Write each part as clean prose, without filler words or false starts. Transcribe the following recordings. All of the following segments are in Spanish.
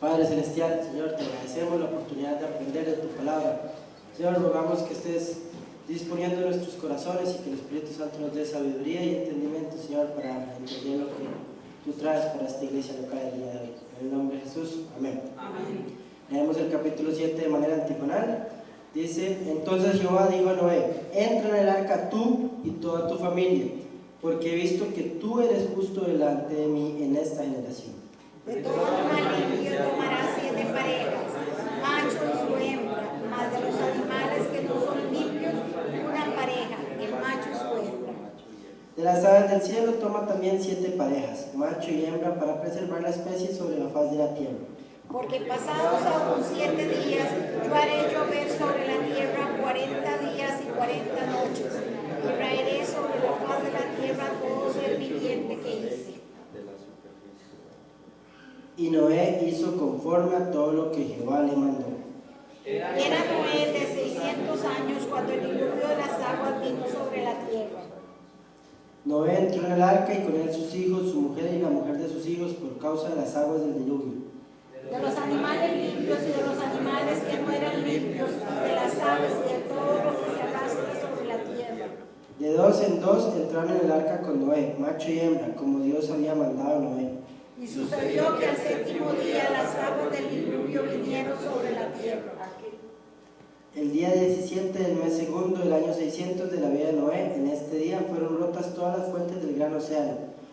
Padre Celestial, Señor, te agradecemos la oportunidad de aprender de tu palabra. Señor, rogamos que estés disponiendo nuestros corazones y que el Espíritu Santo nos dé sabiduría y entendimiento, Señor, para entender lo que tú traes para esta iglesia local el día de hoy. En el nombre de Jesús, amén. Amén. Leemos el capítulo 7 de manera antifonal. Dice: entonces Jehová dijo a Noé: entra en el arca tú y toda tu familia, porque he visto que tú eres justo delante de mí en esta generación. De todo animal limpio tomarás 7 parejas, macho y su hembra, mas de los animales que no son limpios, una pareja, el macho y su hembra. De las aves del cielo toma también 7 parejas, macho y hembra, para preservar la especie sobre la faz de la tierra. Porque pasados aún 7 días, yo haré llover sobre la tierra 40 días y 40 noches, y raeré sobre la faz de la tierra todo ser viviente que hice. Y Noé hizo conforme a todo lo que Jehová le mandó. Era Noé de 600 años cuando el diluvio de las aguas vino sobre la tierra. Noé entró en el arca y con él sus hijos, su mujer y la mujer de sus hijos, por causa de las aguas del diluvio. De los animales limpios y de los animales que no eran limpios, de las aves y de todo lo que se arrastra sobre la tierra. De 2 en 2 entraron en el arca con Noé, macho y hembra, como Dios había mandado a Noé. Y sucedió que al 7º día las aguas del diluvio vinieron sobre la tierra. El día 17 del mes segundo del año 600 de la vida de Noé, en este día fueron rotas todas las fuentes del gran océano,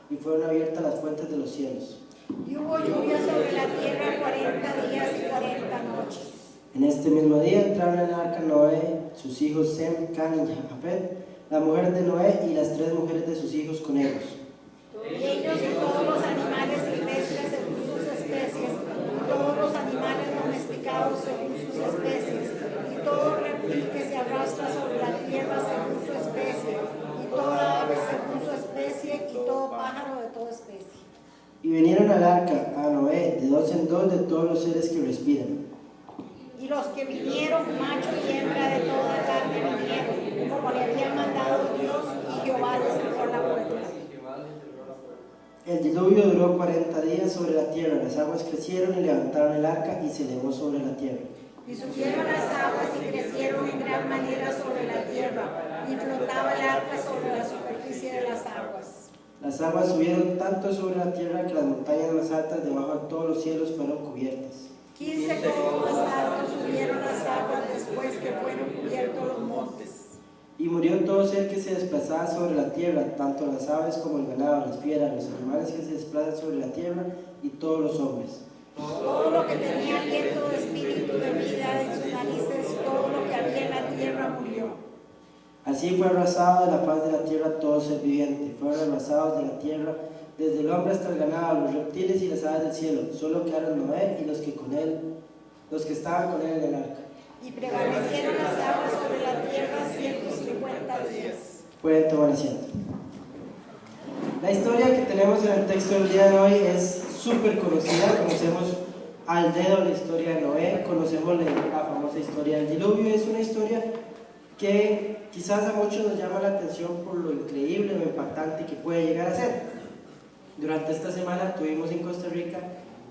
y fueron abiertas las fuentes de los cielos. Y hubo lluvia sobre la tierra 40 días y 40 noches. En este mismo día entraron en el arca Noé, sus hijos Sem, Can y Jafet, la mujer de Noé y las 3 mujeres de sus hijos con ellos. Y ellos y todos los animales silvestres según sus especies, y todos los animales domesticados según sus especies, y todo reptil que se arrastra sobre la tierra según su especie, y toda ave según su especie, y todo pájaro de toda especie. Y vinieron al arca a Noé de 2 en 2 de todos los seres que respiran. Y los que vinieron, macho y hembra de toda carne vinieron, como le había mandado Dios, y Jehová les cerró la puerta. El diluvio duró 40 días sobre la tierra, las aguas crecieron y levantaron el arca y se elevó sobre la tierra. Y subieron las aguas y crecieron en gran manera sobre la tierra, y flotaba el arca sobre la superficie de las aguas. Las aguas subieron tanto sobre la tierra que las montañas más altas debajo de todos los cielos fueron cubiertas. 15 codos más altos subieron las aguas después que fueron cubiertos los montes. Y murió todo ser que se desplazaba sobre la tierra, tanto las aves como el ganado, las fieras, los animales que se desplazan sobre la tierra y todos los hombres. Todo lo que tenía aliento de espíritu de vida en sus narices, todo lo que había en la tierra murió. Así fue arrasado de la faz de la tierra todo ser viviente. Fueron arrasados de la tierra desde el hombre hasta el ganado, los reptiles y las aves del cielo. Solo quedaron Noé y los que estaban con él en el arca. Y prevalecieron las aguas sobre la tierra 150 días. Pueden tomar asiento. La historia que tenemos en el texto del día de hoy es súper conocida. Conocemos al dedo la historia de Noé, conocemos la famosa historia del diluvio. Es una historia que quizás a muchos nos llama la atención por lo increíble, lo impactante que puede llegar a ser. Durante esta semana tuvimos en Costa Rica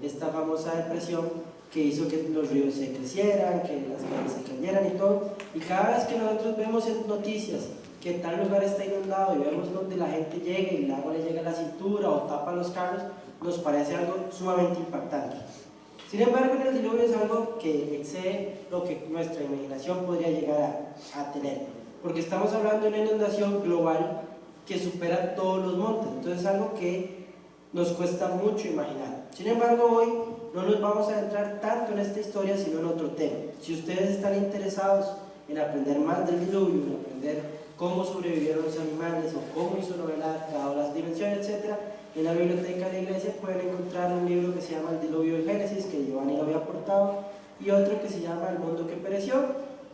esta famosa depresión que hizo que los ríos se crecieran, que las calles se cayeran y todo. Y cada vez que nosotros vemos en noticias que tal lugar está inundado y vemos donde la gente llega y el agua le llega a la cintura o tapa los carros, nos parece algo sumamente impactante. Sin embargo, en el diluvio es algo que excede lo que nuestra imaginación podría llegar a tener, porque estamos hablando de una inundación global que supera todos los montes. Entonces es algo que nos cuesta mucho imaginar. Sin embargo, hoy no nos vamos a entrar tanto en esta historia, sino en otro tema. Si ustedes están interesados en aprender más del diluvio, en aprender cómo sobrevivieron los animales o cómo hizo Noé el arca o las dimensiones, etc., en la biblioteca de la iglesia pueden encontrar un libro que se llama El diluvio del Génesis, que Giovanni lo había aportado, y otro que se llama El mundo que pereció.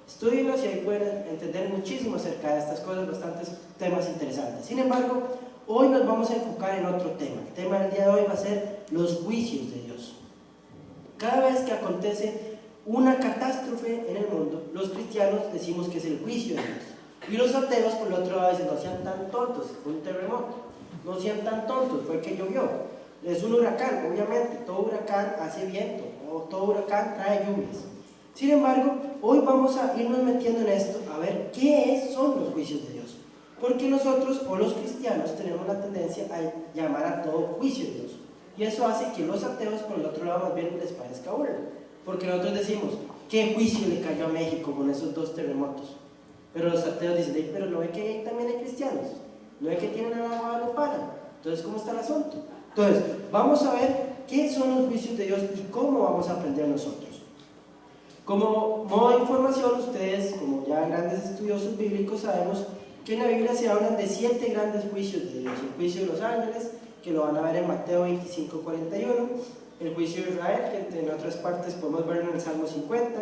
Estúdienlos y ahí pueden entender muchísimo acerca de estas cosas, bastantes temas interesantes. Sin embargo, hoy nos vamos a enfocar en otro tema. El tema del día de hoy va a ser los juicios de Dios. Cada vez que acontece una catástrofe en el mundo, los cristianos decimos que es el juicio de Dios. Y los ateos, por el otro lado, dicen: no sean tan tontos, fue un terremoto. No sean tan tontos, fue que llovió. Es un huracán, obviamente, todo huracán hace viento, o todo huracán trae lluvias. Sin embargo, hoy vamos a irnos metiendo en esto, a ver qué son los juicios de Dios. Porque nosotros, o los cristianos, tenemos la tendencia a llamar a todo juicio de Dios. Y eso hace que los ateos, por el otro lado, más bien les parezca burla. Porque nosotros decimos, ¿qué juicio le cayó a México con esos 2 terremotos? Pero los ateos dicen, pero ¿no ve que también hay cristianos? ¿No ve que tienen a la guadalupana? Entonces, ¿cómo está el asunto? Entonces, vamos a ver qué son los juicios de Dios y cómo vamos a aprender nosotros. Como modo de información, ustedes, como ya grandes estudiosos bíblicos, sabemos que en la Biblia se hablan de 7 grandes juicios de Dios. El juicio de los ángeles, que lo van a ver en Mateo 25:41, el juicio de Israel, que en otras partes podemos verlo en el Salmo 50,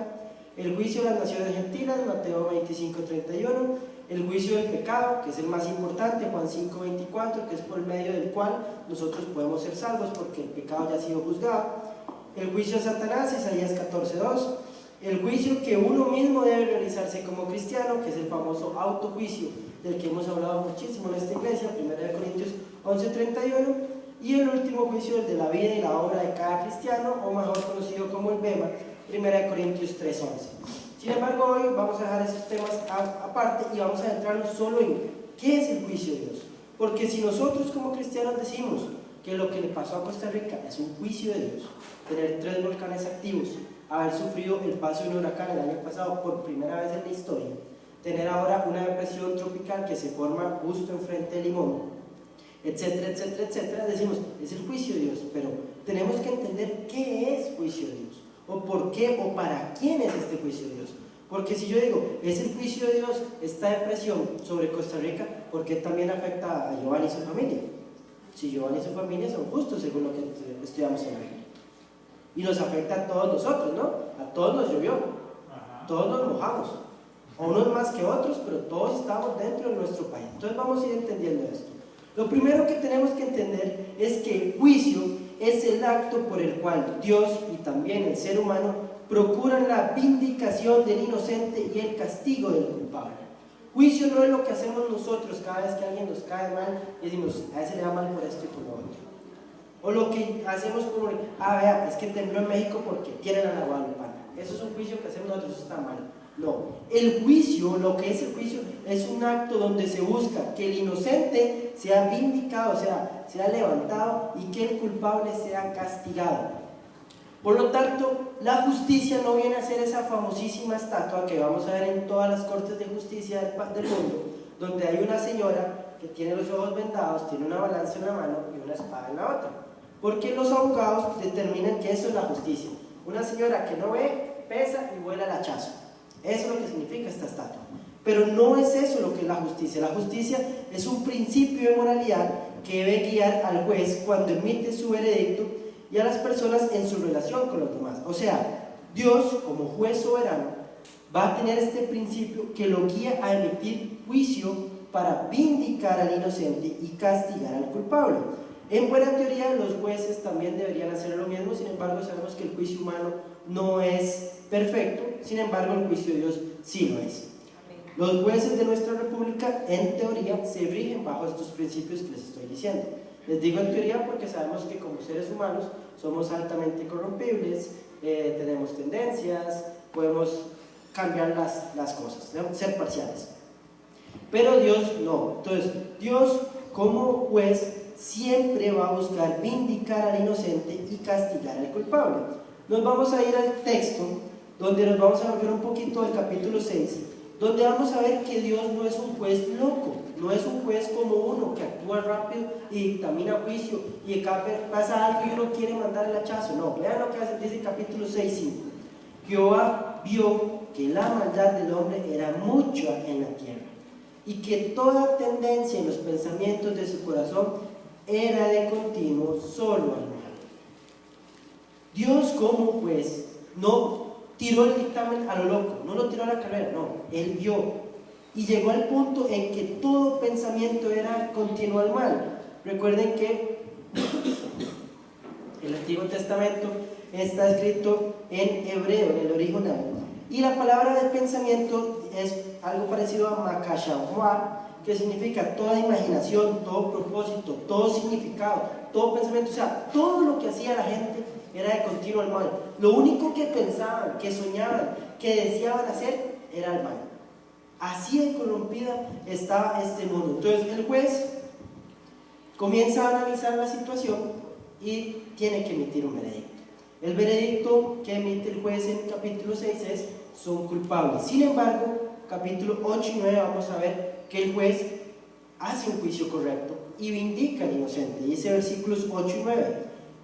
el juicio de las naciones gentiles, Mateo 25:31, el juicio del pecado, que es el más importante, Juan 5:24, que es por medio del cual nosotros podemos ser salvos porque el pecado ya ha sido juzgado, el juicio de Satanás, Isaías 14:2, el juicio que uno mismo debe realizarse como cristiano, que es el famoso autojuicio del que hemos hablado muchísimo en esta iglesia, 1 Corintios 11:31, y el último juicio, el de la vida y la obra de cada cristiano, o mejor conocido como el bema, 1 Corintios 3:11. Sin embargo, hoy vamos a dejar esos temas aparte y vamos a centrarnos solo en qué es el juicio de Dios. Porque si nosotros como cristianos decimos que lo que le pasó a Costa Rica es un juicio de Dios, tener 3 volcanes activos, haber sufrido el paso de un huracán el año pasado por primera vez en la historia, tener ahora una depresión tropical que se forma justo enfrente de Limón, etcétera, etcétera, etcétera, decimos, es el juicio de Dios, pero tenemos que entender qué es juicio de Dios, o por qué, o para quién es este juicio de Dios. Porque si yo digo, es el juicio de Dios, esta depresión sobre Costa Rica, ¿por qué también afecta a Giovanni y su familia? Si Giovanni y su familia son justos, según lo que estudiamos en la Biblia. Y nos afecta a todos nosotros, ¿no? A todos nos llovió, todos nos mojamos, a unos más que otros, pero todos estamos dentro de nuestro país. Entonces vamos a ir entendiendo esto. Lo primero que tenemos que entender es que el juicio es el acto por el cual Dios y también el ser humano procuran la vindicación del inocente y el castigo del culpable. Juicio no es lo que hacemos nosotros cada vez que alguien nos cae mal y decimos, a ese le da mal por esto y por lo otro. O lo que hacemos como, vea, es que tembló en México porque tienen a la guadalupana. Eso es un juicio que hacemos nosotros, eso está mal. No, el juicio, lo que es el juicio, es un acto donde se busca que el inocente sea vindicado, o sea, sea levantado y que el culpable sea castigado. Por lo tanto, la justicia no viene a ser esa famosísima estatua que vamos a ver en todas las cortes de justicia del mundo, donde hay una señora que tiene los ojos vendados, tiene una balanza en una mano y una espada en la otra. Porque los abogados determinan que eso es la justicia. Una señora que no ve, pesa y vuela el hachazo. Eso es lo que significa esta estatua. Pero no es eso lo que es la justicia. La justicia es un principio de moralidad que debe guiar al juez cuando emite su veredicto y a las personas en su relación con los demás. O sea, Dios, como juez soberano, va a tener este principio que lo guía a emitir juicio para vindicar al inocente y castigar al culpable. En buena teoría, los jueces también deberían hacer lo mismo, sin embargo, sabemos que el juicio humano no es perfecto, sin embargo, el juicio de Dios sí lo es. Los jueces de nuestra república, en teoría, se rigen bajo estos principios que les estoy diciendo. Les digo en teoría porque sabemos que como seres humanos somos altamente corrompibles, tenemos tendencias, podemos cambiar las cosas, ser parciales. Pero Dios no. Entonces, Dios como juez siempre va a buscar vindicar al inocente y castigar al culpable. Nos vamos a ir al texto donde nos vamos a volver un poquito al capítulo 6, donde vamos a ver que Dios no es un juez loco, no es un juez como uno que actúa rápido y dictamina juicio y acá pasa algo y uno quiere mandar el hachazo. No, vean lo que dice el capítulo 6:5. Jehová vio que la maldad del hombre era mucha en la tierra y que toda tendencia en los pensamientos de su corazón era de continuo solo al mal. Dios como juez no tiró el dictamen a lo loco, no lo tiró a la carrera, no, Él vio y llegó al punto en que todo pensamiento era continuo al mal. Recuerden que el Antiguo Testamento está escrito en hebreo, en el original, y la palabra de pensamiento es algo parecido a makashahua, que significa toda imaginación, todo propósito, todo significado, todo pensamiento, o sea, todo lo que hacía la gente era de continuo el mal. Lo único que pensaban, que soñaban, que deseaban hacer era el mal. Así de corrompida estaba este mundo. Entonces el juez comienza a analizar la situación y tiene que emitir un veredicto. El veredicto que emite el juez en capítulo 6 es: son culpables. Sin embargo, capítulo 8 y 9 vamos a ver que el juez hace un juicio correcto y vindica al inocente. Dice versículos 8 y 9: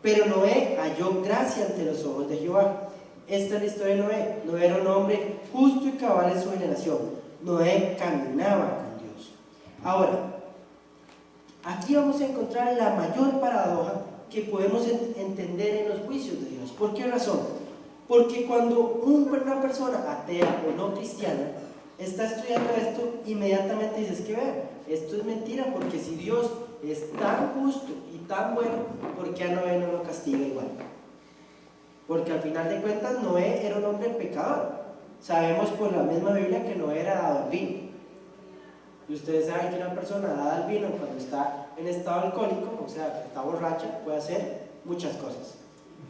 pero Noé halló gracia ante los ojos de Jehová. Esta es la historia de Noé. Noé era un hombre justo y cabal en su generación. Noé caminaba con Dios. Ahora, aquí vamos a encontrar la mayor paradoja que podemos entender en los juicios de Dios. ¿Por qué razón? Porque cuando una persona atea o no cristiana está estudiando esto, inmediatamente dices que vea, esto es mentira, porque si Dios es tan justo y tan bueno, ¿por qué a Noé no lo castiga igual? Porque al final de cuentas Noé era un hombre pecador. Sabemos por la misma Biblia que Noé era dado al vino. Y ustedes saben que una persona dada al vino cuando está en estado alcohólico, o sea, que está borracha, puede hacer muchas cosas.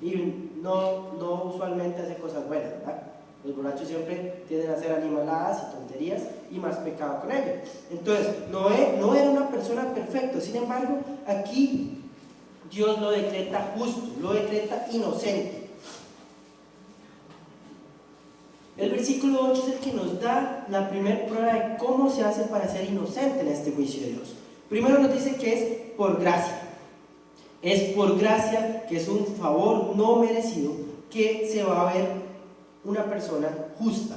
Y no usualmente hace cosas buenas, ¿verdad? Los borrachos siempre tienden a hacer animaladas y tonterías y más pecado con ello. Entonces, Noé no era una persona perfecta. Sin embargo, aquí Dios lo decreta justo, lo decreta inocente. El versículo 8 es el que nos da la primera prueba de cómo se hace para ser inocente en este juicio de Dios. Primero nos dice que es por gracia. Es por gracia, que es un favor no merecido, que se va a ver una persona justa.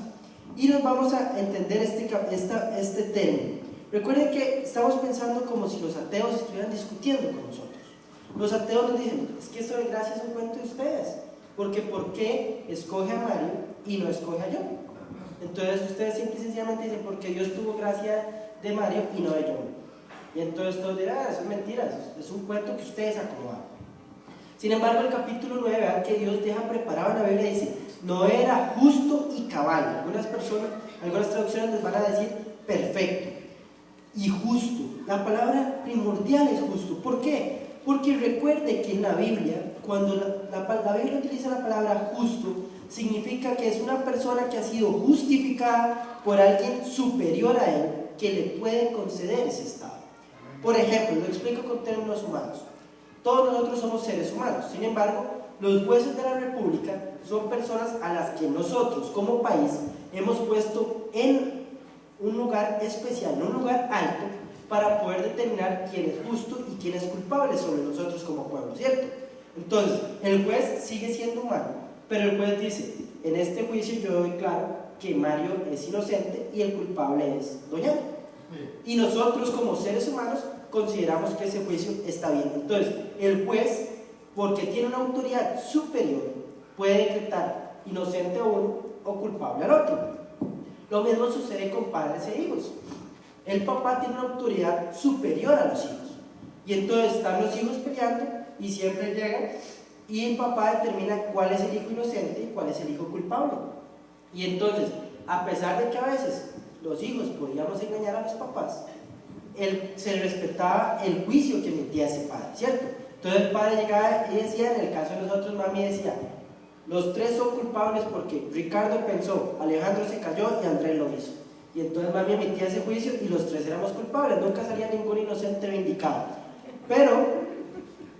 Y nos vamos a entender este término. Recuerden que estamos pensando como si los ateos estuvieran discutiendo con nosotros. Los ateos nos dicen: es que esto de gracia es un cuento de ustedes, porque ¿por qué escoge a Mario y no escoge a yo? Entonces ustedes simple y sencillamente dicen: porque Dios tuvo gracia de Mario y no de yo. Y entonces todos dirán: eso es mentira, es un cuento que ustedes acomodan. Sin embargo, el capítulo 9, vean que Dios deja preparado en la Biblia, dice: no era justo y cabal. Algunas traducciones les van a decir perfecto y justo. La palabra primordial es justo. ¿Por qué? Porque recuerde que en la Biblia, cuando la Biblia utiliza la palabra justo, significa que es una persona que ha sido justificada por alguien superior a él, que le puede conceder ese estado. Por ejemplo, lo explico con términos humanos. Todos nosotros somos seres humanos. Sin embargo, los jueces de la República son personas a las que nosotros como país hemos puesto en un lugar especial, en un lugar alto, para poder determinar quién es justo y quién es culpable sobre nosotros como pueblo, ¿cierto? Entonces, el juez sigue siendo humano, pero el juez dice: en este juicio yo doy claro que Mario es inocente y el culpable es Doña. Y nosotros como seres humanos consideramos que ese juicio está bien. Entonces, el juez, porque tiene una autoridad superior, puede decretar inocente a uno o culpable al otro. Lo mismo sucede con padres e hijos. El papá tiene una autoridad superior a los hijos. Y entonces están los hijos peleando y siempre llegan y el papá determina cuál es el hijo inocente y cuál es el hijo culpable. Y entonces, a pesar de que a veces los hijos podíamos engañar a los papás, se respetaba el juicio que emitía ese padre, ¿cierto? Entonces el padre llegaba y decía, en el caso de nosotros, mami decía: los tres son culpables porque Ricardo pensó, Alejandro se cayó y Andrés lo hizo. Y entonces mami emitía ese juicio y los tres éramos culpables, nunca salía ningún inocente vindicado. Pero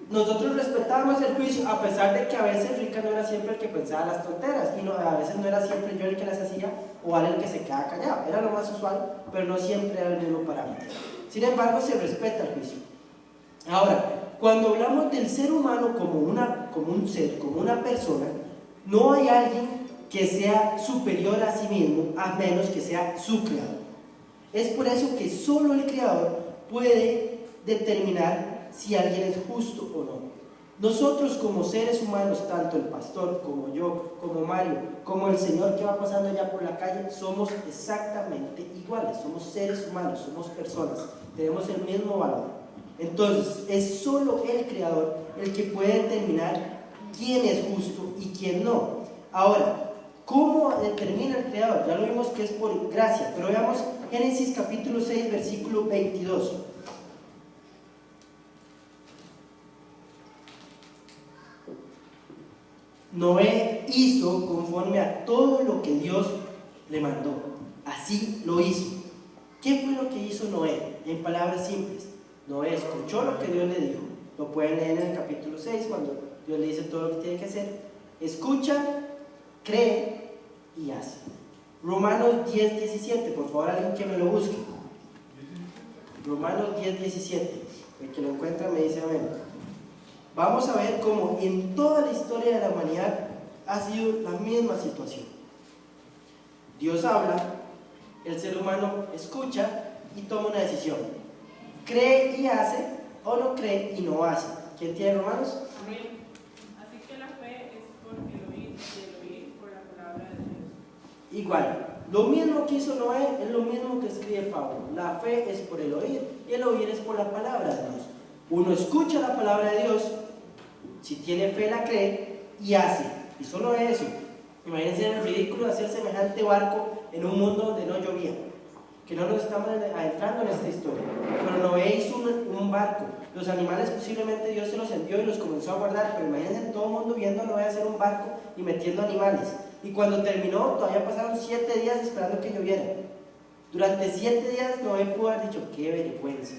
nosotros respetábamos el juicio, a pesar de que a veces Rica no era siempre el que pensaba las tonteras, y a veces no era siempre yo el que las hacía o Ale el que se quedaba callado. Era lo más usual, pero no siempre era el mismo parámetro. Sin embargo, se respeta el juicio. Ahora, cuando hablamos del ser humano como un ser, como una persona, no hay alguien que sea superior a sí mismo, a menos que sea su creador. Es por eso que solo el creador puede determinar si alguien es justo o no. Nosotros como seres humanos, tanto el pastor como yo, como Mario, como el señor que va pasando allá por la calle, somos exactamente iguales. Somos seres humanos, somos personas, tenemos el mismo valor. Entonces, es solo el creador el que puede determinar quién es justo y quién no. Ahora, ¿Cómo determina el Creador? Ya lo vimos que es por gracia, pero veamos Génesis capítulo 6, versículo 22. Noé hizo conforme a todo lo que Dios le mandó. Así lo hizo. ¿Qué fue lo que hizo Noé? En palabras simples, Noé escuchó lo que Dios le dijo. Lo pueden leer en el capítulo 6, cuando Dios le dice todo lo que tiene que hacer. Escucha, cree y hace. Romanos 10, 17, por favor, alguien que me lo busque. Romanos 10, 17. El que lo encuentra me dice amén. Vamos a ver cómo en toda la historia de la humanidad ha sido la misma situación. Dios habla, el ser humano escucha y toma una decisión. Cree y hace, o no cree y no hace. ¿Quién tiene Romanos? Amén. Así que la fe es por el oír, y el oír por la palabra de Dios. Igual, lo mismo que hizo Noé es lo mismo que escribe Pablo. La fe es por el oír y el oír es por la palabra de Dios. Uno escucha la palabra de Dios, si tiene fe la cree y hace. Y solo eso. Imagínense el ridículo de hacer semejante barco en un mundo donde no llovía. Que no nos estamos adentrando en esta historia. Pero Noé hizo un barco. Los animales posiblemente Dios se los envió y los comenzó a guardar. Pero imagínense todo el mundo viendo a Noé hacer un barco y metiendo animales. Y cuando terminó, todavía pasaron 7 días esperando que lloviera. Durante 7 días Noé pudo haber dicho, qué vergüenza,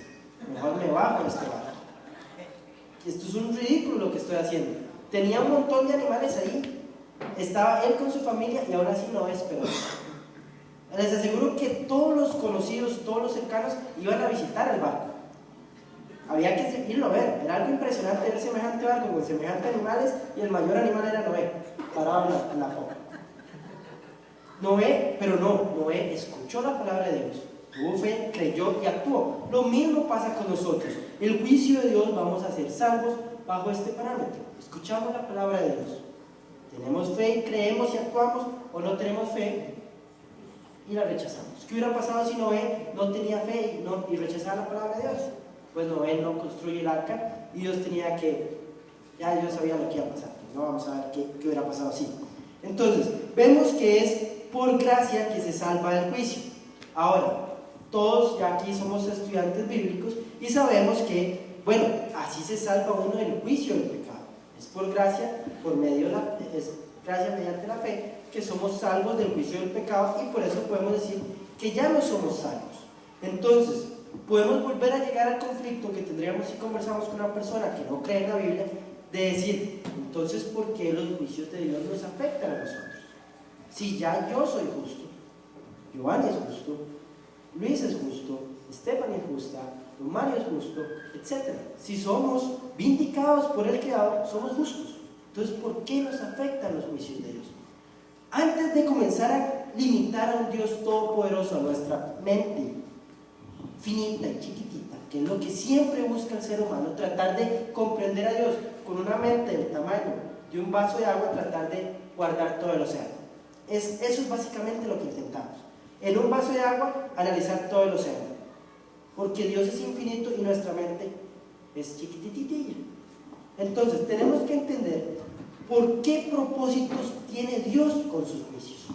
mejor me bajo de este barco. Esto es un ridículo lo que estoy haciendo. Tenía un montón de animales ahí. Estaba él con su familia y ahora sí Noé esperó. Les aseguro que todos los conocidos, todos los cercanos iban a visitar el barco. Había que irlo a ver. Era algo impresionante ver semejante barco con semejantes animales y el mayor animal era Noé, parado en la popa. Noé escuchó la palabra de Dios, tuvo fe, creyó y actuó. Lo mismo pasa con nosotros. El juicio de Dios vamos a ser salvos bajo este parámetro. Escuchamos la palabra de Dios. Tenemos fe, creemos y actuamos, o no tenemos fe y la rechazamos. ¿Qué hubiera pasado si Noé no tenía fe y rechazaba la palabra de Dios? Pues Noé no construye el arca y Dios tenía que, ya Dios sabía lo que iba a pasar. No vamos a ver qué hubiera pasado así. Entonces, vemos que es por gracia que se salva del juicio. Ahora, todos ya aquí somos estudiantes bíblicos y sabemos que, bueno, así se salva uno del juicio del pecado. Es por gracia, es gracia mediante la fe, que somos salvos del juicio del pecado y por eso podemos decir que ya no somos salvos. Entonces, podemos volver a llegar al conflicto que tendríamos si conversamos con una persona que no cree en la Biblia, de decir, entonces, ¿por qué los juicios de Dios nos afectan a nosotros? Si ya yo soy justo, Giovanni es justo, Luis es justo, Stephanie es justa, Mario es justo, etc. Si somos vindicados por el Creador, somos justos. Entonces, ¿por qué nos afectan los juicios de Dios? Antes de comenzar a limitar a un Dios todopoderoso a nuestra mente finita y chiquitita, que es lo que siempre busca el ser humano, tratar de comprender a Dios con una mente del tamaño de un vaso de agua, tratar de guardar todo el océano. Eso es básicamente lo que intentamos. En un vaso de agua, analizar todo el océano. Porque Dios es infinito y nuestra mente es chiquititilla. Entonces, tenemos que entender por qué propósitos tiene Dios con sus juicios.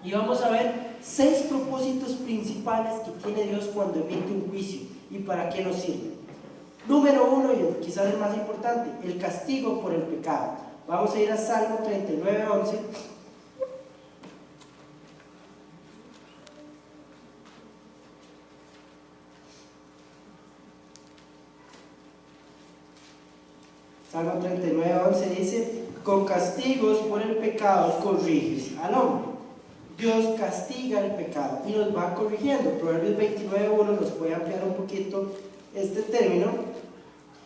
Y vamos a ver 6 propósitos principales que tiene Dios cuando emite un juicio y para qué nos sirve. Número 1, y quizás el más importante, el castigo por el pecado. Vamos a ir a Salmo 39, 11. Salmo 39, 11 dice, con castigos por el pecado corriges al hombre. Dios castiga el pecado y nos va corrigiendo. Proverbios 29, 1 nos puede ampliar un poquito este término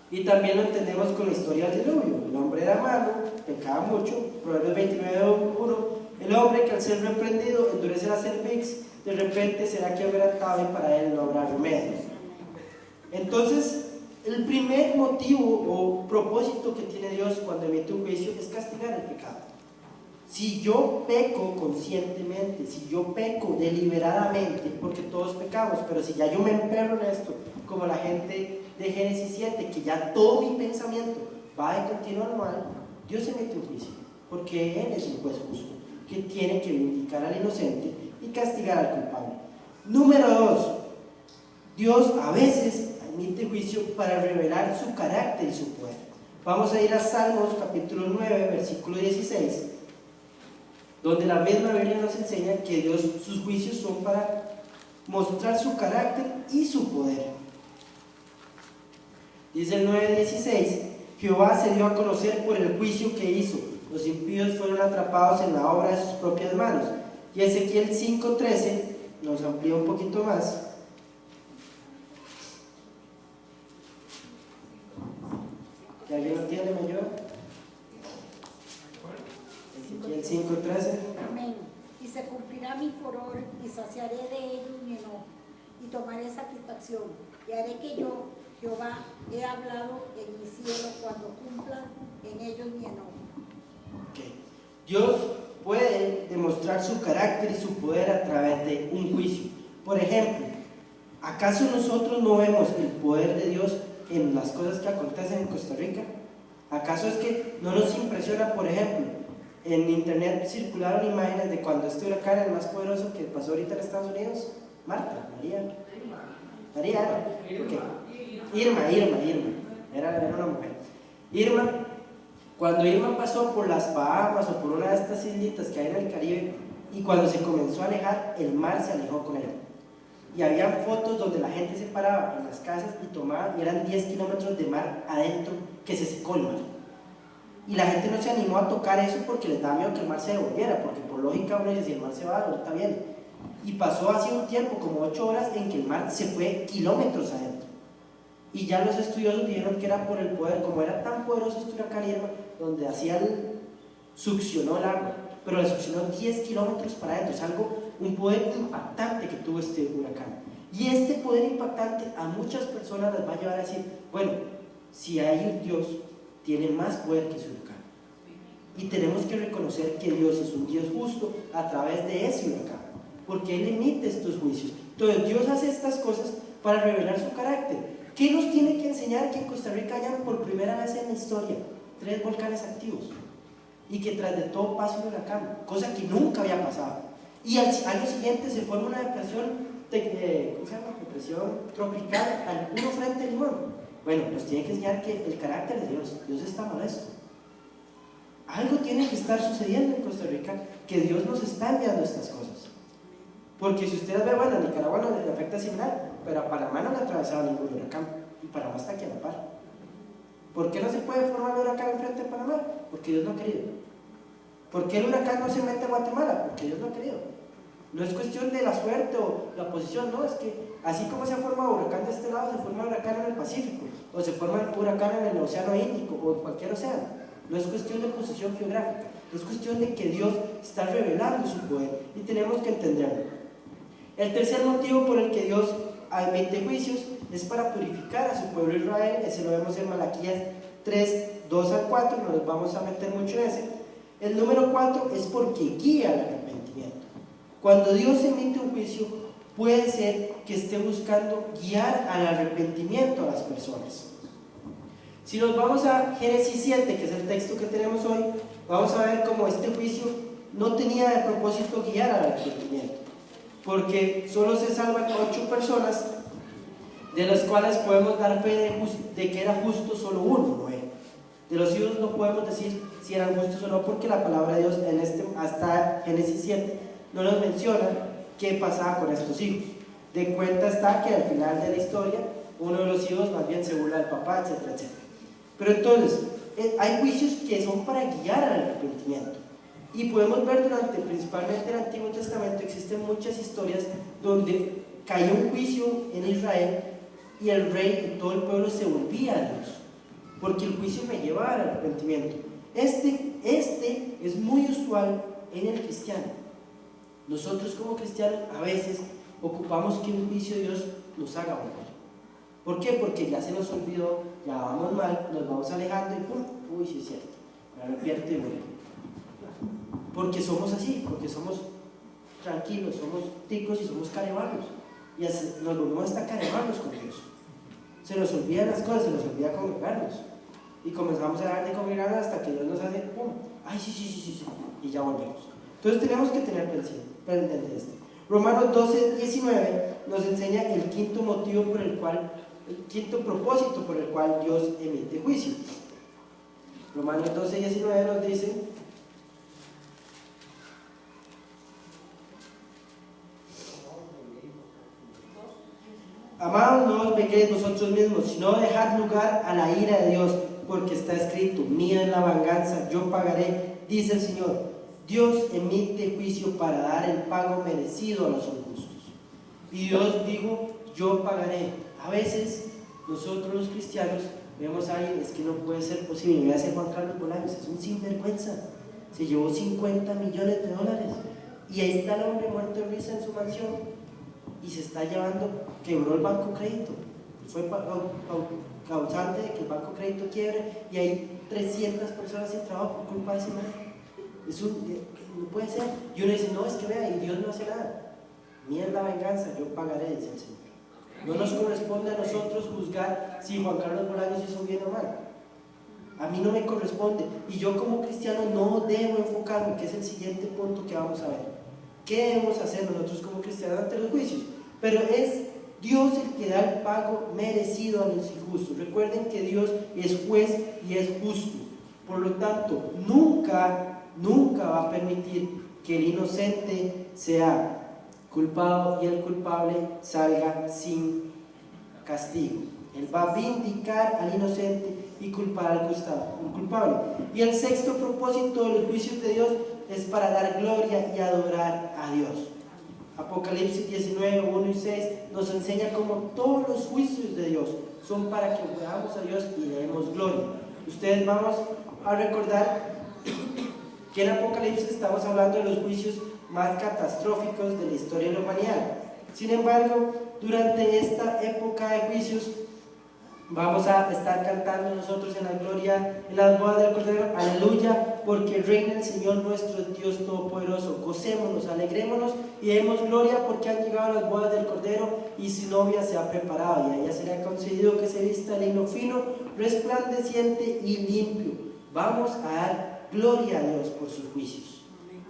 y también lo entendemos con la historia del diluvio. El hombre era malo, pecaba mucho. Proverbios 29, 1, el hombre que al ser reprendido endurece la cerviz, de repente será quebrantado y para él no habrá remedio. Entonces, el primer motivo o propósito que tiene Dios cuando emite un juicio es castigar el pecado. Si yo peco conscientemente, si yo peco deliberadamente, porque todos pecamos, pero si ya yo me emperro en esto, como la gente de Génesis 7, que ya todo mi pensamiento va de continuo al mal, Dios emite un juicio, porque Él es un juez justo. que tiene que vindicar al inocente y castigar al culpable. Número 2, Dios a veces admite juicio para revelar su carácter y su poder. Vamos a ir a Salmos capítulo 9, versículo 16, donde la misma Biblia nos enseña que Dios, sus juicios son para mostrar su carácter y su poder. Dice el 9:16, Jehová se dio a conocer por el juicio que hizo, los impíos fueron atrapados en la obra de sus propias manos. Y Ezequiel 5:13 nos amplía un poquito más. ¿Que alguien lo tiene, me ayuda? Ezequiel 5:13. Amén. Y se cumplirá mi furor y saciaré de ellos mi enojo y tomaré satisfacción y haré que yo, Jehová, he hablado en mi cielo cuando cumplan en ellos mi enojo. Okay. Dios puede demostrar su carácter y su poder a través de un juicio. Por ejemplo, ¿acaso nosotros no vemos el poder de Dios en las cosas que acontecen en Costa Rica? ¿Acaso es que no nos impresiona, por ejemplo, en internet circularon imágenes de cuando este huracán, el más poderoso que pasó ahorita en Estados Unidos? María, okay. Irma, era una mujer. Irma, cuando Irma pasó por las Bahamas o por una de estas islitas que hay en el Caribe, y cuando se comenzó a alejar, el mar se alejó con él. Y había fotos donde la gente se paraba en las casas y tomaba, y eran 10 kilómetros de mar adentro que se secó el mar. Y la gente no se animó a tocar eso porque les daba miedo que el mar se devolviera, porque por lógica uno dice, si el mar se va, ahorita viene. Y pasó así un tiempo, como 8 horas, en que el mar se fue kilómetros adentro. Y ya los estudiosos dijeron que era por el poder, como era tan poderoso este huracán Irma, donde succionó el agua, pero le succionó 10 kilómetros para adentro. Es un poder impactante que tuvo este huracán. Y este poder impactante a muchas personas les va a llevar a decir, bueno, si hay un Dios, tiene más poder que ese huracán. Y tenemos que reconocer que Dios es un Dios justo a través de ese huracán, porque Él emite estos juicios. Entonces Dios hace estas cosas para revelar su carácter. ¿Qué nos tiene que enseñar? Que en Costa Rica hayan por primera vez en la historia 3 volcanes activos y que tras de todo pase un huracán, cosa que nunca había pasado. Y al año siguiente se forma una depresión, ¿cómo se llama? Depresión tropical al puro frente de Limón. Bueno, nos tiene que enseñar que el carácter de Dios está molesto. Algo tiene que estar sucediendo en Costa Rica, que Dios nos está enviando estas cosas. Porque si ustedes ven, bueno, a Nicaragua no le afecta similar, pero a Panamá no le ha atravesado ningún huracán, y Panamá está aquí a la par. ¿Por qué no se puede formar un huracán enfrente de Panamá? Porque Dios no ha querido. ¿Por qué el huracán no se mete a Guatemala? Porque Dios no ha querido. No es cuestión de la suerte o la posición, no, es que así como se ha formado huracán de este lado, se forma huracán en el Pacífico, o se forma huracán en el Océano Índico, o en cualquier océano. No es cuestión de posición geográfica, es cuestión de que Dios está revelando su poder, y tenemos que entenderlo. El tercer motivo por el que Dios admite juicios es para purificar a su pueblo Israel. Ese lo vemos en Malaquías 3, 2 al 4, no nos vamos a meter mucho en ese. El número 4 es porque guía al arrepentimiento. Cuando Dios emite un juicio, puede ser que esté buscando guiar al arrepentimiento a las personas. Si nos vamos a Génesis 7, que es el texto que tenemos hoy, vamos a ver cómo este juicio no tenía de propósito guiar al arrepentimiento, porque solo se salvan 8 personas, de las cuales podemos dar fe de que era justo solo uno, Noé. De los hijos no podemos decir si eran justos o no, porque la palabra de Dios hasta Génesis 7 no nos menciona qué pasaba con estos hijos. De cuenta está que al final de la historia uno de los hijos más bien se burla del papá, etcétera, etcétera. Pero entonces, hay juicios que son para guiar al arrepentimiento. Y podemos ver principalmente en el Antiguo Testamento, existen muchas historias donde cayó un juicio en Israel y el rey y todo el pueblo se volvía a Dios, porque el juicio me lleva al arrepentimiento. Este es muy usual en el cristiano. Nosotros como cristianos a veces ocupamos que un juicio de Dios nos haga volver. ¿Por qué? Porque ya se nos olvidó, ya vamos mal, nos vamos alejando y ¡pum! Uy, sí es cierto, me arrepiento y vuelvo. Porque somos así, porque somos tranquilos, somos ticos y somos carevanos. Y nos volvemos hasta carevanos con Dios. Se nos olvidan las cosas, se nos olvida congregarnos. Y comenzamos a dejar de congregarnos hasta que Dios nos hace ¡pum! ¡Ay, sí! Y ya volvemos. Entonces tenemos que tener presente esto. Romanos 12:19 nos enseña el quinto propósito por el cual Dios emite juicio. Romanos 12:19 nos dice: amados, no os pequéis vosotros mismos, sino dejad lugar a la ira de Dios, porque está escrito: mía es la venganza, yo pagaré, dice el Señor. Dios emite juicio para dar el pago merecido a los injustos. Y Dios dijo: yo pagaré. A veces nosotros los cristianos vemos a alguien, es que no puede ser posible. Voy a hacer Juan Carlos Bolaños, es un sinvergüenza, se llevó $50 millones, y ahí está el hombre muerto de risa en su mansión, y se está llevando, quebró el banco crédito, fue causante de que el banco crédito quiebre, y hay 300 personas sin trabajo por culpa de ese man. No puede ser. Y uno dice: no, es que vea, y Dios no hace nada. Mía es la venganza, yo pagaré, dice el Señor. No nos corresponde a nosotros juzgar si Juan Carlos Bolaños hizo bien o mal. A mí no me corresponde, y yo como cristiano no debo enfocarme, que es el siguiente punto que vamos a ver. ¿Qué debemos hacer nosotros como cristianos ante los juicios? Pero es Dios el que da el pago merecido a los injustos. Recuerden que Dios es juez y es justo. Por lo tanto, nunca va a permitir que el inocente sea culpado y el culpable salga sin castigo. Él va a vindicar al inocente y culpar al culpable. Y el sexto propósito de los juicios de Dios es para dar gloria y adorar a Dios. Apocalipsis 19:1 y 6 nos enseña cómo todos los juicios de Dios son para que veamos a Dios y le demos gloria. Ustedes vamos a recordar que en Apocalipsis estamos hablando de los juicios más catastróficos de la historia de la humanidad. Sin embargo, durante esta época de juicios vamos a estar cantando nosotros en la gloria, en las bodas del Cordero: aleluya, porque reina el Señor nuestro Dios Todopoderoso. Gocémonos, alegrémonos y demos gloria, porque han llegado las bodas del Cordero y su novia se ha preparado, y a ella se le ha concedido que se vista de lino fino, resplandeciente y limpio. Vamos a dar gloria a Dios por sus juicios,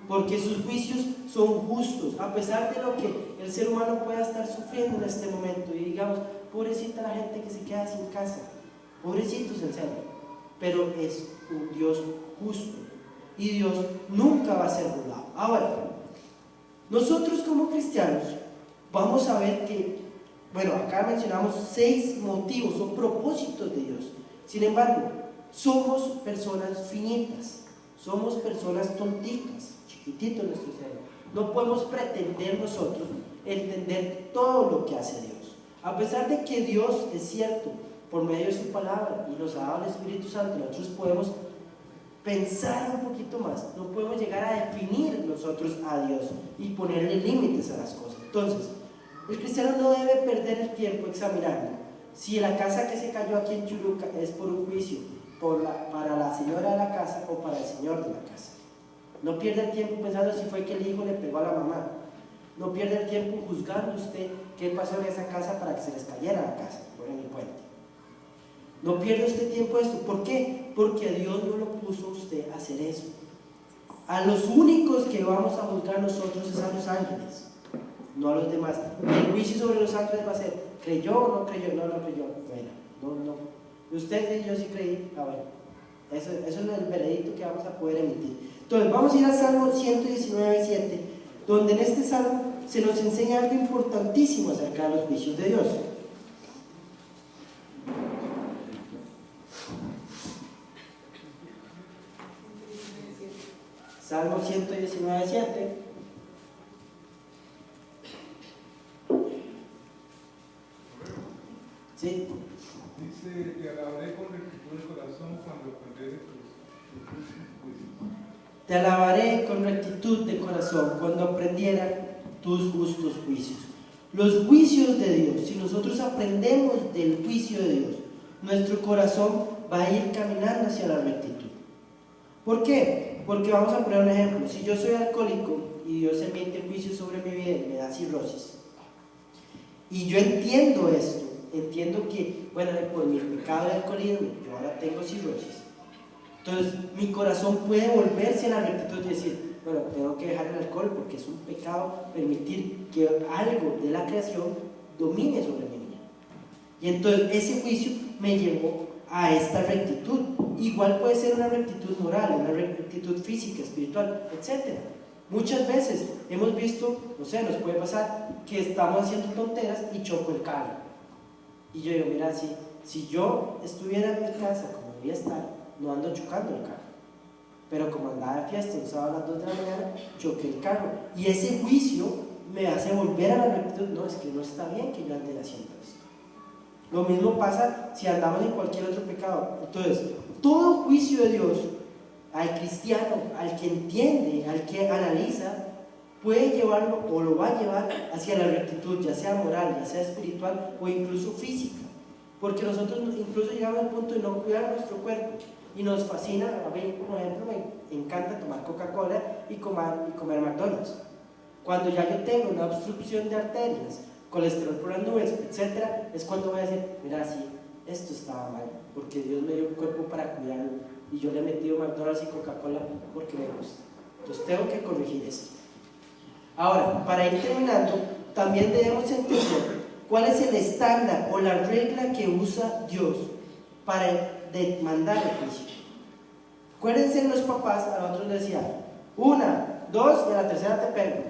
porque sus juicios son justos, a pesar de lo que el ser humano pueda estar sufriendo en este momento. Y digamos: pobrecita la gente que se queda sin casa, pobrecitos en serio. Pero es un Dios justo, y Dios nunca va a ser burlado. Ahora, nosotros como cristianos vamos a ver que, acá mencionamos 6 motivos o propósitos de Dios. Sin embargo, somos personas finitas, somos personas tonticas, chiquititos nuestro cerebro. No podemos pretender nosotros entender todo lo que hace Dios. A pesar de que Dios es cierto, por medio de su palabra, y nos ha dado el Espíritu Santo, nosotros podemos pensar un poquito más, no podemos llegar a definir nosotros a Dios y ponerle límites a las cosas. Entonces, el cristiano no debe perder el tiempo examinando si la casa que se cayó aquí en Chuluca es por un juicio para la señora de la casa o para el señor de la casa. No pierda el tiempo pensando si fue que el hijo le pegó a la mamá. No pierda el tiempo juzgando usted qué pasó en esa casa para que se les cayera la casa por el puente. No pierda usted tiempo en esto. ¿Por qué? Porque Dios no lo puso a usted a hacer eso. A los únicos que vamos a juzgar nosotros es a los ángeles, no a los demás. El juicio sobre los ángeles va a ser: ¿creyó o no creyó? No creyó. Bueno, no. Usted y yo sí creí. Bueno, eso es el veredicto que vamos a poder emitir. Entonces, vamos a ir al Salmo 119:7, donde en este salmo se nos enseña algo importantísimo acerca de los juicios de Dios. Salmo 119:7. Sí. Dice: te alabaré con rectitud de corazón cuando aprendiere tus juicios. Te alabaré con rectitud de corazón cuando aprendiera tus justos juicios. Los juicios de Dios, si nosotros aprendemos del juicio de Dios, nuestro corazón va a ir caminando hacia la rectitud. ¿Por qué? Porque vamos a poner un ejemplo. Si yo soy alcohólico y Dios emite juicio sobre mi vida y me da cirrosis, y yo entiendo esto, entiendo que, por mi pecado de alcoholismo, yo ahora tengo cirrosis. Entonces, mi corazón puede volverse a la rectitud y decir: tengo tengo que dejar el alcohol porque es un pecado permitir que algo de la creación domine sobre mi vida. Y entonces ese juicio me llevó a esta rectitud. Igual puede ser una rectitud moral, una rectitud física, espiritual, etc. Muchas veces hemos visto, no sé, nos puede pasar que estamos haciendo tonteras y choco el carro. Y yo digo, mira, si yo estuviera en mi casa como debía estar, no ando chocando el carro. Pero como andaba de fiesta un sábado a las 2 de la mañana, choqué el carro. Y ese juicio me hace volver a la rectitud. No, es que no está bien que yo ande haciendo esto. Lo mismo pasa si andamos en cualquier otro pecado. Entonces, todo juicio de Dios al cristiano, al que entiende, al que analiza, puede llevarlo o lo va a llevar hacia la rectitud, ya sea moral, ya sea espiritual o incluso física. Porque nosotros incluso llegamos al punto de no cuidar nuestro cuerpo y nos fascina. A mí, por ejemplo, me encanta tomar Coca-Cola y comer McDonald's. Cuando ya yo tengo una obstrucción de arterias, colesterol por las nubes, etc., es cuando voy a decir, mira, sí, esto estaba mal, porque Dios me dio un cuerpo para cuidarlo y yo le he metido McDonald's y Coca-Cola porque me gusta. Entonces tengo que corregir esto. Ahora, para ir terminando, también debemos entender cuál es el estándar o la regla que usa Dios para demandar el juicio. Acuérdense, los papás a nosotros les decían 1, 2 y a la tercera te pego.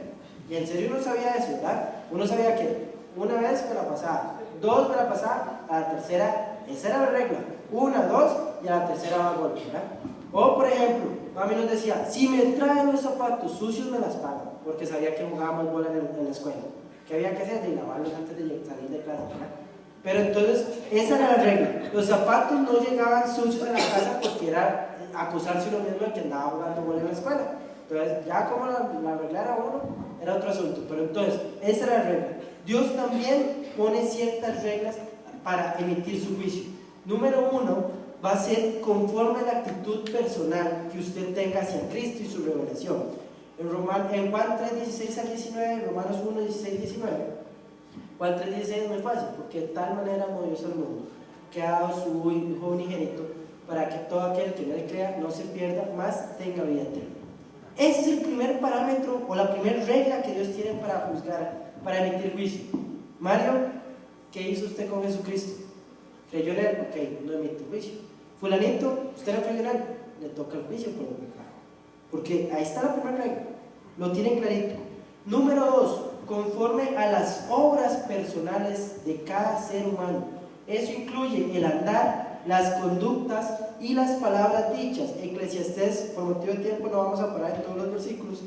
Y en serio uno sabía eso, ¿verdad? Uno sabía que una vez me la pasaba, 2 me la pasaba, a la tercera, esa era la regla, 1, 2 y a la tercera va a golpe, ¿verdad? O por ejemplo, mami nos decía, si me traen los zapatos sucios me las pagan, porque sabía que jugábamos bola en la escuela. ¿Qué había que hacer? De lavarlos antes de salir de clase, ¿verdad? Pero entonces, esa era la regla. Los zapatos no llegaban sucios a la casa porque era acusarse uno mismo de que andaba jugando bola en la escuela. Entonces, ya como la regla era uno, era otro asunto. Pero entonces, esa era la regla. Dios también pone ciertas reglas para emitir su juicio. Número 1, va a ser conforme a la actitud personal que usted tenga hacia Cristo y su revelación. En Juan 3, 16 al 19, Romanos 1, 16, 19. Juan 3, 16 es muy fácil, porque de tal manera amó Dios al mundo, que ha dado su Hijo unigénito, para que todo aquel que en él crea no se pierda, mas tenga vida eterna. Ese es el primer parámetro o la primera regla que Dios tiene para juzgar, para emitir juicio. Mario, ¿qué hizo usted con Jesucristo? ¿Creyó en él? Ok, no emite juicio. Fulanito, ¿usted no creyó en él? Le toca el juicio por el pecado. Porque ahí está la primera regla, lo tienen clarito. Número 2, conforme a las obras personales de cada ser humano. Eso incluye el andar, las conductas y las palabras dichas. Eclesiastés, por motivo de tiempo no vamos a parar en todos los versículos.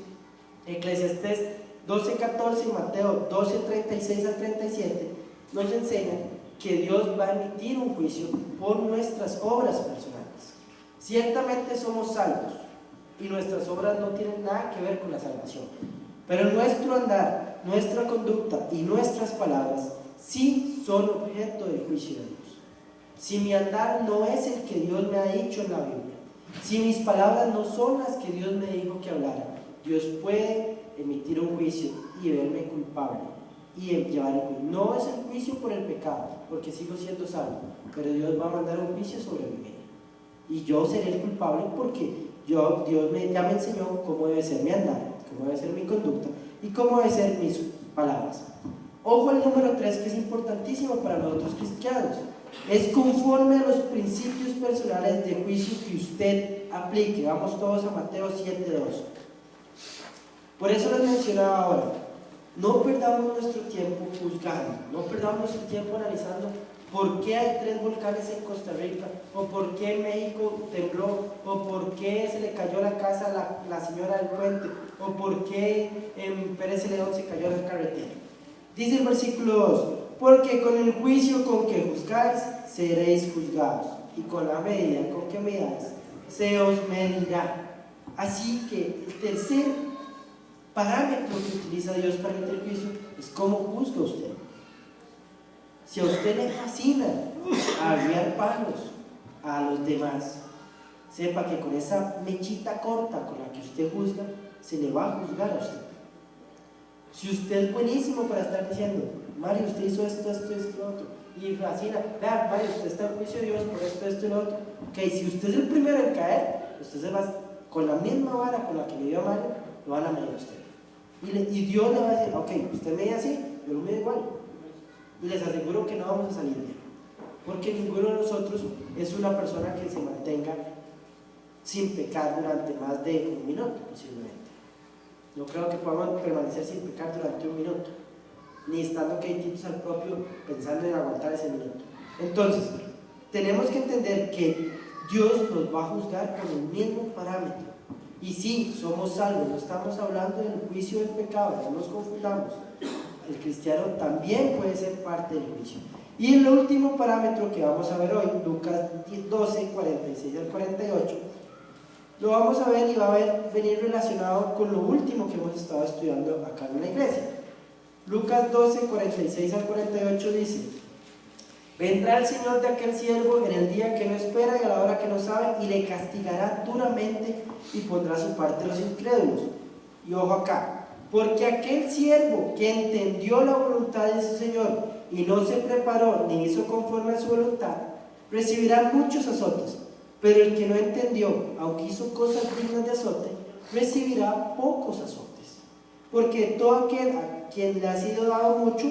Eclesiastés 12:14 y Mateo 12:36 al 37 nos enseñan que Dios va a emitir un juicio por nuestras obras personales. Ciertamente somos salvos y nuestras obras no tienen nada que ver con la salvación, pero nuestro andar, nuestra conducta y nuestras palabras sí son objeto del juicio de Dios. Si mi andar no es el que Dios me ha dicho en la Biblia, si mis palabras no son las que Dios me dijo que hablara, Dios puede emitir un juicio y verme culpable y llevar el juicio. No es el juicio por el pecado, porque sigo siendo salvo, pero Dios va a mandar un juicio sobre mi vida y yo seré el culpable porque Dios ya me enseñó cómo debe ser mi andar, cómo debe ser mi conducta y cómo deben ser mis palabras. Ojo al número 3, que es importantísimo para nosotros cristianos. Es conforme a los principios personales de juicio que usted aplique. Vamos todos a Mateo 7:2. Por eso les mencionaba ahora, no perdamos nuestro tiempo juzgando, no perdamos nuestro tiempo analizando por qué hay 3 volcanes en Costa Rica, o por qué México tembló, o por qué se le cayó la casa a la señora del puente, o por qué en Pérez Celedón se cayó la carretera. Dice el versículo 2, porque con el juicio con que juzgáis seréis juzgados, y con la medida con que midáis se os medirá. Así que el tercer parámetro que utiliza Dios para emitir juicio es cómo juzga usted. Si a usted le fascina arriar palos a los demás, sepa que con esa mechita corta con la que usted juzga, se le va a juzgar a usted. Si usted es buenísimo para estar diciendo, Mario, usted hizo esto, otro, y fascina, vea, Mario, usted está en juicio de Dios por esto y lo otro. Ok, si usted es el primero en caer, usted se va con la misma vara con la que le dio a Mario, lo van a medir a usted. Y Dios le va a decir, ok, usted me mide así, yo lo mido igual. Y les aseguro que no vamos a salir bien. Porque ninguno de nosotros es una persona que se mantenga sin pecar durante más de un minuto, posiblemente. No creo que podamos permanecer sin pecar durante un minuto, ni estando quietitos al propio pensando en aguantar ese minuto. Entonces, tenemos que entender que Dios nos va a juzgar con el mismo parámetro. Y sí, somos salvos, no estamos hablando del juicio del pecado, no nos confundamos. El cristiano también puede ser parte del juicio. Y el último parámetro que vamos a ver hoy, Lucas 12, 46 al 48, lo vamos a ver y va a venir relacionado con lo último que hemos estado estudiando acá en la iglesia. Lucas 12, 46 al 48 dice: vendrá el Señor de aquel siervo en el día que no espera y a la hora que no sabe, y le castigará duramente y pondrá su parte a los incrédulos. Y ojo acá, porque aquel siervo que entendió la voluntad de su Señor y no se preparó ni hizo conforme a su voluntad, recibirá muchos azotes. Pero el que no entendió, aunque hizo cosas dignas de azote, recibirá pocos azotes. Porque todo aquel a quien le ha sido dado mucho,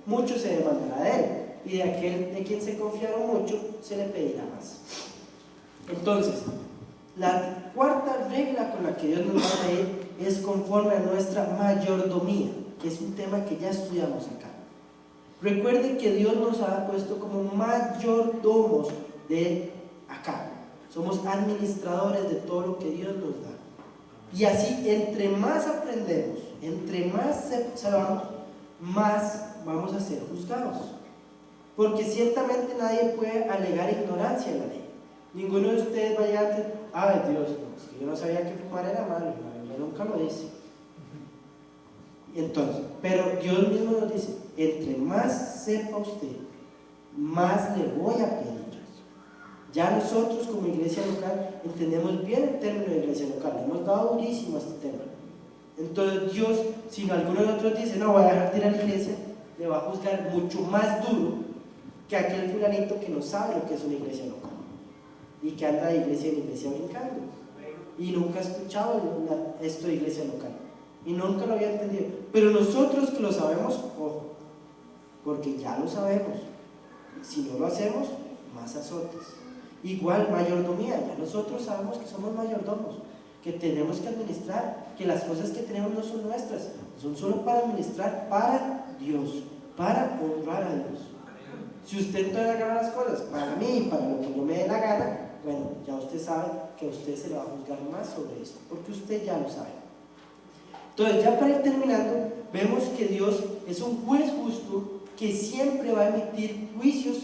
mucho se demandará de él. Y de aquel de quien se confiaron mucho, se le pedirá más. Entonces, la cuarta regla con la que Dios nos va a medir es conforme a nuestra mayordomía, que es un tema que ya estudiamos acá. Recuerden que Dios nos ha puesto como mayordomos de acá. Somos administradores de todo lo que Dios nos da. Y así, entre más aprendemos, entre más sabemos, más vamos a ser juzgados. Porque ciertamente nadie puede alegar ignorancia en la ley. Ninguno de ustedes va a llegar a decir: ay Dios, no, es que yo no sabía que fumar era malo, yo nunca lo dice. Entonces, pero Dios mismo nos dice: entre más sepa usted, más le voy a pedir. Ya nosotros como iglesia local entendemos bien el término de iglesia local, le hemos dado durísimo a este tema. Entonces Dios, si alguno de nosotros dice: no, voy a dejar de ir a la iglesia, le va a juzgar mucho más duro que aquel fulanito que no sabe lo que es una iglesia local y que anda de iglesia en iglesia brincando y nunca ha escuchado esto de iglesia local y nunca lo había entendido. Pero nosotros que lo sabemos, ojo, porque ya lo sabemos, si no lo hacemos, más azotes. Igual mayordomía, ya nosotros sabemos que somos mayordomos, que tenemos que administrar, que las cosas que tenemos no son nuestras, son solo para administrar para Dios, para honrar a Dios. Si usted entonces agarra las cosas para mí, para lo que yo me dé la gana, bueno, ya usted sabe que a usted se le va a juzgar más sobre eso, porque usted ya lo sabe. Entonces, ya para ir terminando, vemos que Dios es un juez justo que siempre va a emitir juicios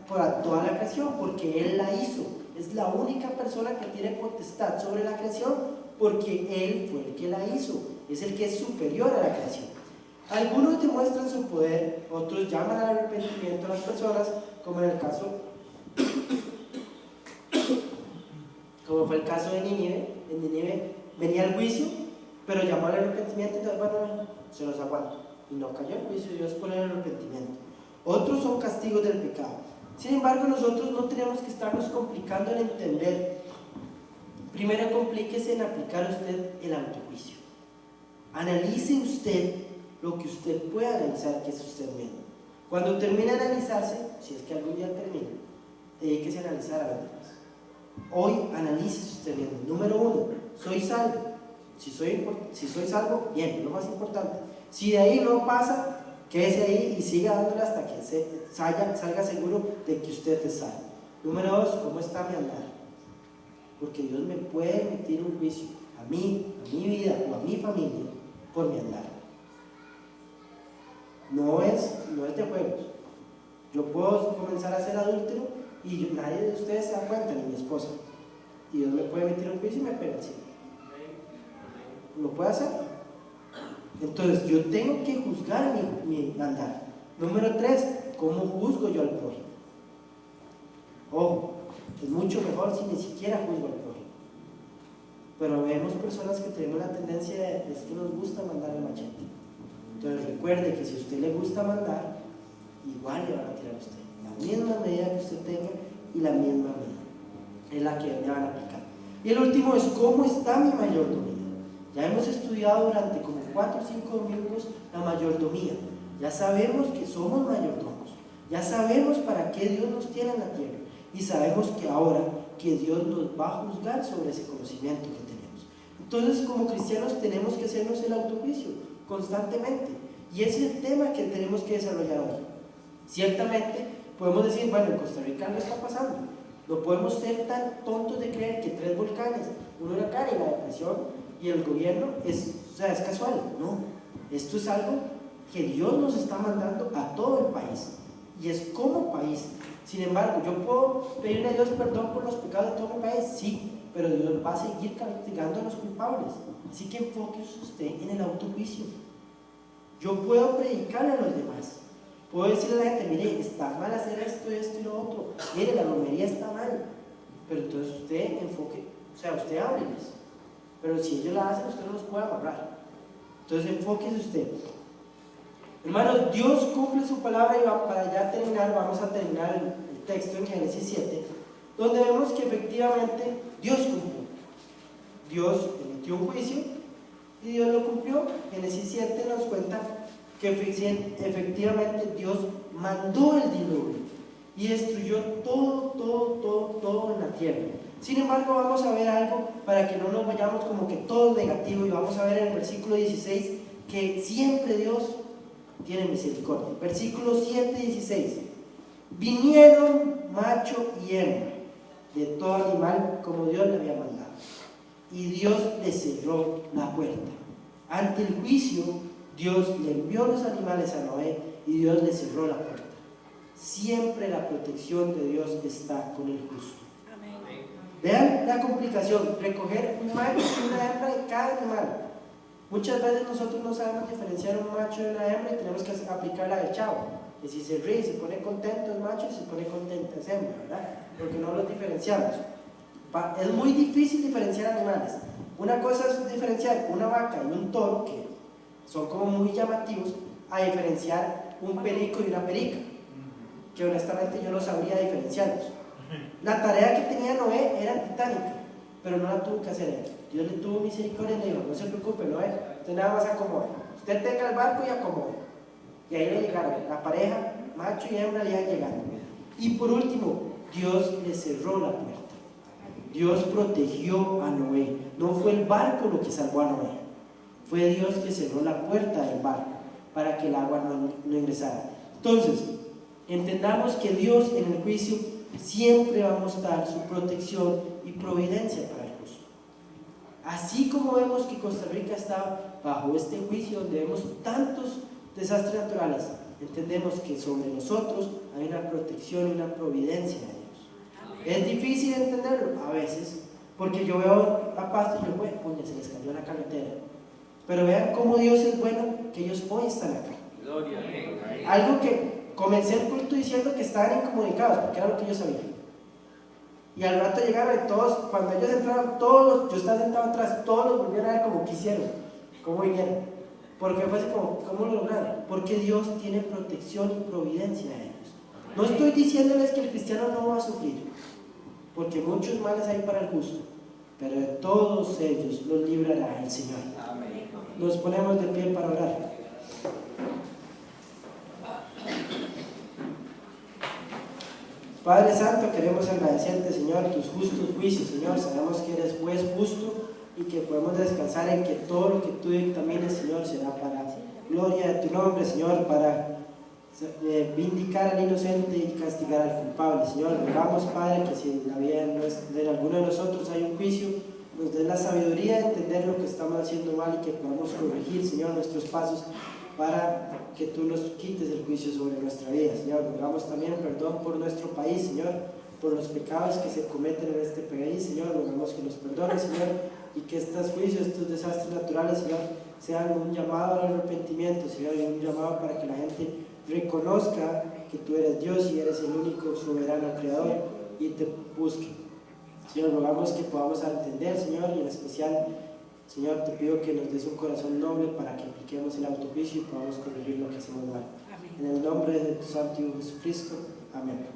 por toda la creación, porque Él la hizo. Es la única persona que tiene potestad sobre la creación, porque Él fue el que la hizo, es el que es superior a la creación. Algunos demuestran su poder, otros llaman al arrepentimiento a las personas, como en el caso, como fue el caso de Nínive. En Nínive venía el juicio, pero llamó al arrepentimiento y bueno, se los aguanto. Y no cayó el juicio de Dios por el arrepentimiento. Otros son castigos del pecado. Sin embargo, nosotros no tenemos que estarnos complicando en entender. Primero, complíquese en aplicar usted el autojuicio. Analice usted lo que usted puede analizar, que es usted mismo. Cuando termine de analizarse, si es que algún día termina, dedíquese a analizar a los demás. Hoy analícese usted mismo. Número 1, ¿soy salvo? Si soy salvo, bien, lo más importante. Si de ahí no pasa, quédese ahí y siga dándole hasta que salga seguro de que usted es salvo. Número 2, ¿cómo está mi andar? Porque Dios me puede emitir un juicio a mí, a mi vida o a mi familia por mi andar. No es de juegos. Yo puedo comenzar a ser adúltero y nadie de ustedes se da cuenta, ni mi esposa. Y Dios me puede emitir un juicio y me pega así. ¿Lo puede hacer? Entonces yo tengo que juzgar mi andar. Número 3, ¿cómo juzgo yo al prójimo? Ojo, es mucho mejor si ni siquiera juzgo al prójimo. Pero vemos personas que tenemos la tendencia de es que nos gusta mandar el machete. Entonces recuerde que si a usted le gusta mandar, igual le van a tirar a usted. La misma medida que usted tenga y la misma medida es la que le van a aplicar. Y el último es ¿cómo está mi mayordomía? Ya hemos estudiado durante como 4 o 5 domingos la mayordomía. Ya sabemos que somos mayordomos. Ya sabemos para qué Dios nos tiene en la tierra. Y sabemos que ahora que Dios nos va a juzgar sobre ese conocimiento que tenemos. Entonces, como cristianos tenemos que hacernos el autojuicio constantemente. Y ese es el tema que tenemos que desarrollar hoy. Ciertamente, podemos decir, bueno, en Costa Rica no está pasando. No podemos ser tan tontos de creer que 3 volcanes, un huracán y la depresión y el gobierno es casual. No, esto es algo que Dios nos está mandando a todo el país. Y es como país. Sin embargo, yo puedo pedirle a Dios perdón por los pecados de todo mi país, sí, pero Dios va a seguir castigando a los culpables. Así que enfóquese usted en el autojuicio. Yo puedo predicarle a los demás. Puedo decirle a la gente, mire, está mal hacer esto, esto y lo otro. Mire, la romería está mal. Pero entonces usted enfoque, usted hábleles. Pero si ellos la hacen, usted no los puede agarrar. Entonces enfóquese usted. Hermanos, Dios cumple su palabra y para ya terminar, vamos a terminar el texto en Génesis 7, donde vemos que efectivamente Dios cumplió. Dios emitió un juicio y Dios lo cumplió. Génesis 7 nos cuenta que efectivamente Dios mandó el diluvio y destruyó todo en la tierra. Sin embargo, vamos a ver algo para que no nos vayamos como que todo negativo, y vamos a ver en el versículo 16 que siempre Dios tiene misericordia. Versículo 7:16. Vinieron macho y hembra de todo animal como Dios le había mandado, y Dios le cerró la puerta. Ante el juicio, Dios le envió los animales a Noé y Dios le cerró la puerta. Siempre la protección de Dios está con el justo. Amén. Vean la complicación: recoger un macho y una hembra de cada animal. Muchas veces nosotros no sabemos diferenciar un macho de una hembra y tenemos que aplicar la del chavo. Que si se ríe, se pone contento es macho y se pone contenta es hembra, ¿verdad? Porque no los diferenciamos. Es muy difícil diferenciar animales. Una cosa es diferenciar una vaca y un toro, que son como muy llamativos, a diferenciar un perico y una perica, que honestamente yo no sabría diferenciarlos. La tarea que tenía Noé era titánica, pero no la tuvo que hacer él. Dios le tuvo misericordia y le dijo: no se preocupe, Noé, usted nada más acomode. Usted tenga el barco y acomode. Y ahí le llegaron, la pareja, macho y hembra, le iban llegando. Y por último, Dios le cerró la puerta. Dios protegió a Noé. No fue el barco lo que salvó a Noé, fue Dios que cerró la puerta del barco para que el agua no ingresara. Entonces, entendamos que Dios en el juicio siempre va a mostrar su protección y providencia para el justo. Así como vemos que Costa Rica está bajo este juicio, donde vemos tantos desastres naturales, entendemos que sobre nosotros hay una protección y una providencia de Dios. Es difícil entenderlo a veces, porque yo veo a Pasto y yo, bueno, se les cayó la carretera. Pero vean cómo Dios es bueno, que ellos hoy están acá. Algo que comencé el culto diciendo que estaban incomunicados, porque era lo que yo sabía. Y al rato llegaron y todos, cuando ellos entraron, yo estaba sentado atrás, todos los volvieron a ver como quisieron, cómo vinieron. Porque fue así como, ¿cómo lo lograron? Porque Dios tiene protección y providencia de ellos. No estoy diciéndoles que el cristiano no va a sufrir, porque muchos males hay para el justo, pero de todos ellos los librará el Señor. Nos ponemos de pie para orar. Padre Santo, queremos agradecerte, Señor, tus justos juicios, Señor. Sabemos que eres juez justo y que podemos descansar en que todo lo que tú dictamines, Señor, será para gloria de tu nombre, Señor, para vindicar al inocente y castigar al culpable. Señor, rogamos, Padre, que si en la vida de alguno de nosotros hay un juicio, nos des la sabiduría de entender lo que estamos haciendo mal y que podamos corregir, Señor, nuestros pasos para que tú nos quites el juicio sobre nuestra vida. Señor, rogamos también perdón por nuestro país, Señor, por los pecados que se cometen en este país, Señor. Rogamos que nos perdones, Señor, y que estos juicios, estos desastres naturales, Señor, sean un llamado al arrepentimiento, Señor, y un llamado para que la gente reconozca que tú eres Dios y eres el único soberano creador y te busque. Señor, rogamos que podamos entender, Señor, y en especial, Señor, te pido que nos des un corazón noble para que apliquemos el autojuicio y podamos corregir lo que hacemos mal. En el nombre de tu Santo Hijo Jesucristo. Amén.